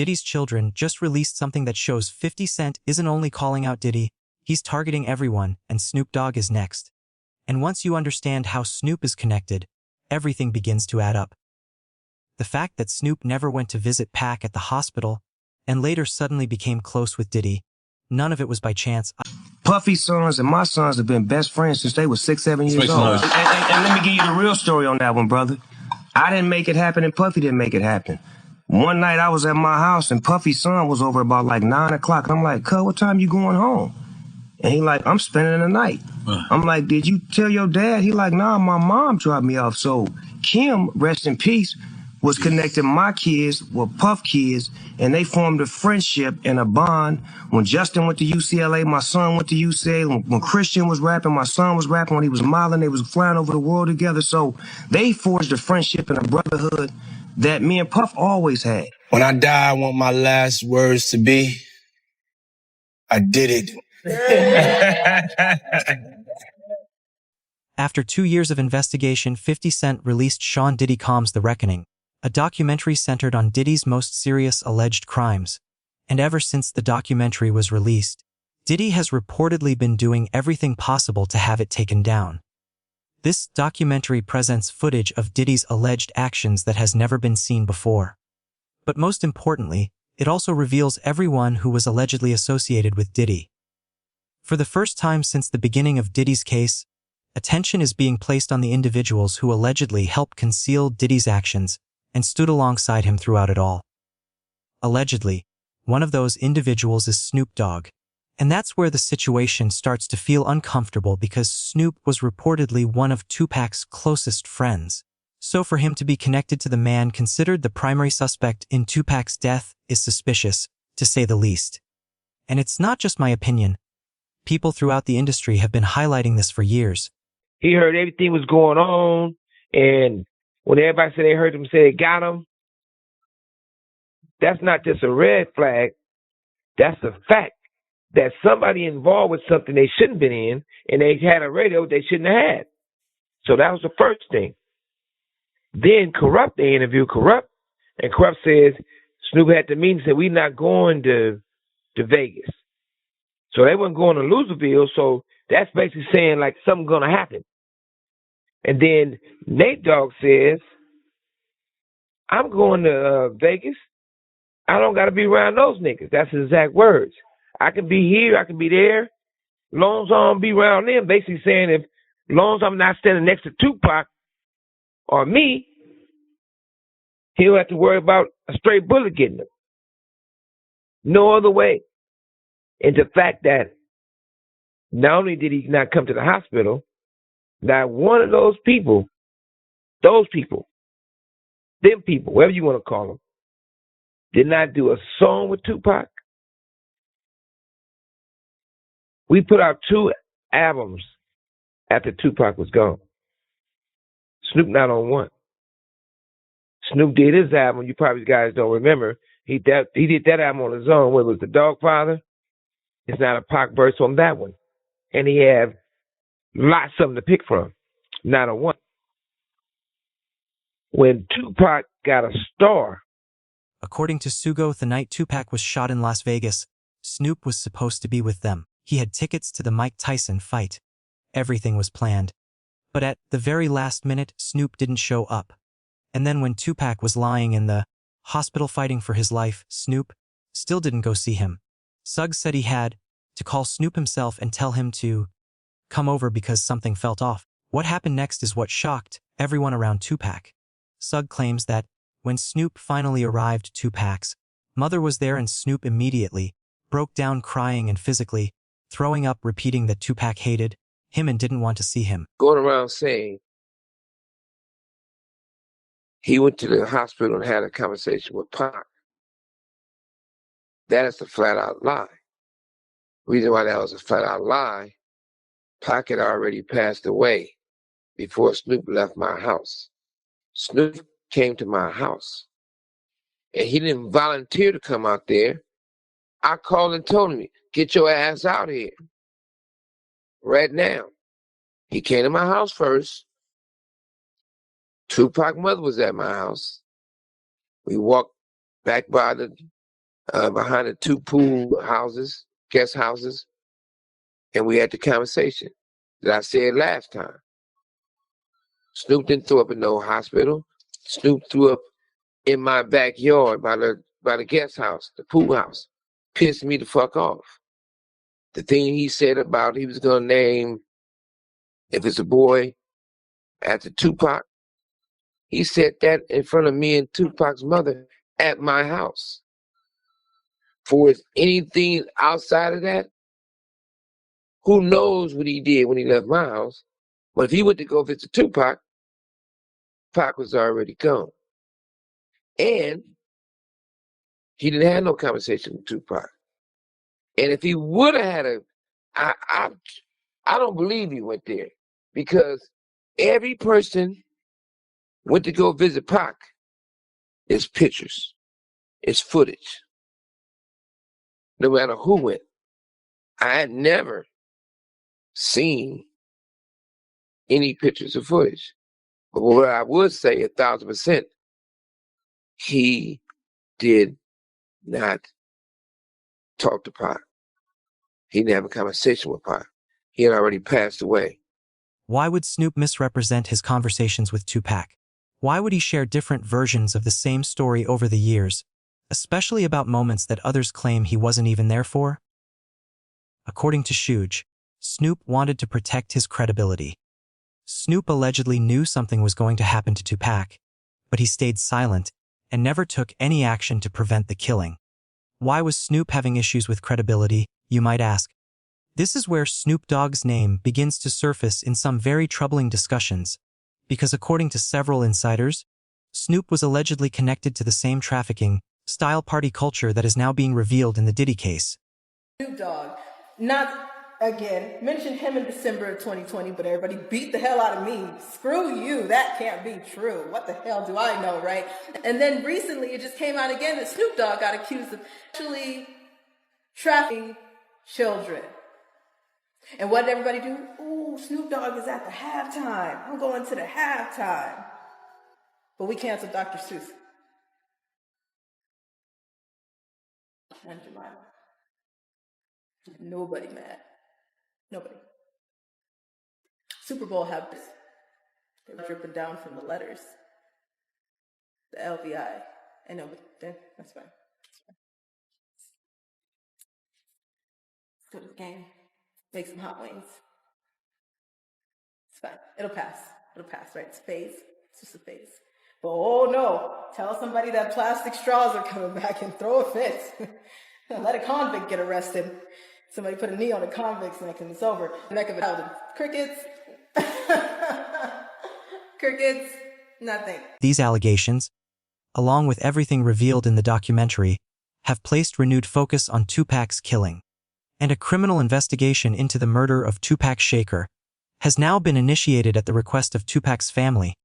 Diddy's children just released something that shows 50 Cent isn't only calling out Diddy, he's targeting everyone, and Snoop Dogg is next. And once you understand how Snoop is connected, everything begins to add up. The fact that Snoop never went to visit Pac at the hospital and later suddenly became close with Diddy, none of it was by chance. Puffy's sons and my sons have been best friends since they were 6, 7 years old. And let me give you the real story on that one, brother. I didn't make it happen and Puffy didn't make it happen. One night I was at my house and Puffy's son was over about like 9 o'clock. I'm like, cuz, what time you going home? And he like, I'm spending the night. I'm like, did you tell your dad? He like, nah, my mom dropped me off. So Kim, rest in peace, was connecting my kids with Puff kids, and they formed a friendship and a bond. When Justin went to UCLA, my son went to UCLA. When Christian was rapping, my son was rapping. When he was modeling, they was flying over the world together. So they forged a friendship and a brotherhood that me and Puff always had. When I die, I want my last words to be, I did it. After 2 years of investigation, 50 Cent released Sean Diddy Combs The Reckoning, a documentary centered on Diddy's most serious alleged crimes. And ever since the documentary was released, Diddy has reportedly been doing everything possible to have it taken down. This documentary presents footage of Diddy's alleged actions that has never been seen before. But most importantly, it also reveals everyone who was allegedly associated with Diddy. For the first time since the beginning of Diddy's case, attention is being placed on the individuals who allegedly helped conceal Diddy's actions and stood alongside him throughout it all. Allegedly, one of those individuals is Snoop Dogg, and that's where the situation starts to feel uncomfortable because Snoop was reportedly one of Tupac's closest friends. So for him to be connected to the man considered the primary suspect in Tupac's death is suspicious, to say the least. And it's not just my opinion. People throughout the industry have been highlighting this for years. He heard everything was going on, and when everybody said they heard him say they got him, that's not just a red flag. That's a fact that somebody involved with something they shouldn't have been in, and they had a radio they shouldn't have had. So that was the first thing. Then Corrupt, they interviewed Corrupt, and Corrupt says Snoop had the meeting and said, we're not going to Vegas. So they weren't going to Loserville, so that's basically saying like something's going to happen. And then Nate Dogg says, I'm going to Vegas. I don't got to be around those niggas. That's his exact words. I can be here, I can be there. Long as I don't be around them, basically saying if long as I'm not standing next to Tupac or me, he'll have to worry about a straight bullet getting him. No other way. And the fact that not only did he not come to the hospital, not one of those people, them people, whatever you want to call them, did not do a song with Tupac. We put out 2 albums after Tupac was gone. Snoop not on one. Snoop did his album. You probably guys don't remember. He did that album on his own. Where it was The Dogfather. It's not a Pac verse on that one. And he had lots of them to pick from. Not a one. When Tupac got a star. According to Sugo, the night Tupac was shot in Las Vegas, Snoop was supposed to be with them. He had tickets to the Mike Tyson fight. Everything was planned. But at the very last minute, Snoop didn't show up. And then when Tupac was lying in the hospital fighting for his life, Snoop still didn't go see him. Suggs said he had to call Snoop himself and tell him to come over because something felt off. What happened next is what shocked everyone around Tupac. Sugg claims that when Snoop finally arrived, Tupac's mother was there and Snoop immediately broke down crying and physically throwing up, repeating that Tupac hated him and didn't want to see him. Going around saying he went to the hospital and had a conversation with Pac. That is a flat-out lie. The reason why that was a flat-out lie, Pac had already passed away before Snoop left my house. Snoop came to my house, and he didn't volunteer to come out there. I called and told him, get your ass out here right now. He came to my house first. Tupac's mother was at my house. We walked back by the behind the two pool houses, guest houses, and we had the conversation that I said last time. Snoop didn't throw up in no hospital. Snoop threw up in my backyard by the guest house, the pool house. Pissed me the fuck off. The thing he said about he was gonna name, if it's a boy, after Tupac, he said that in front of me and Tupac's mother at my house. For anything outside of that, who knows what he did when he left my house? But if he went to go visit Tupac, Pac was already gone. And he didn't have no conversation with Tupac. And if he would have had I don't believe he went there, because every person went to go visit Pac. It's pictures. It's footage. No matter who went. I had never seen any pictures or footage. But what I would say 1,000%, he did not talk to Pac. He didn't have a conversation with Pac. He had already passed away. Why would Snoop misrepresent his conversations with Tupac? Why would he share different versions of the same story over the years, especially about moments that others claim he wasn't even there for? According to Shuge, Snoop wanted to protect his credibility. Snoop allegedly knew something was going to happen to Tupac, but he stayed silent and never took any action to prevent the killing. Why was Snoop having issues with credibility, you might ask? This is where Snoop Dogg's name begins to surface in some very troubling discussions, because according to several insiders, Snoop was allegedly connected to the same trafficking style party culture that is now being revealed in the Diddy case. Snoop Dogg, not again, mentioned him in December of 2020, but everybody beat the hell out of me. Screw you, that can't be true. What the hell do I know, right? And then recently it just came out again that Snoop Dogg got accused of actually trafficking children. And what did everybody do? Ooh, Snoop Dogg is at the halftime. I'm going to the halftime. But we canceled Dr. Seuss. And Jemima. Nobody mad. Nobody. Super Bowl had this. They were dripping down from the letters. The LVI. I know, but that's fine. Let's go to the game. Make some hot wings. It's fine. It'll pass. It'll pass, right? It's a phase. It's just a phase. But oh no, tell somebody that plastic straws are coming back and throw a fit. Let a convict get arrested. Somebody put a knee on a convict's neck and it's over. The neck of it held. Crickets. Crickets. Nothing. These allegations, along with everything revealed in the documentary, have placed renewed focus on Tupac's killing. And a criminal investigation into the murder of Tupac Shakur has now been initiated at the request of Tupac's family,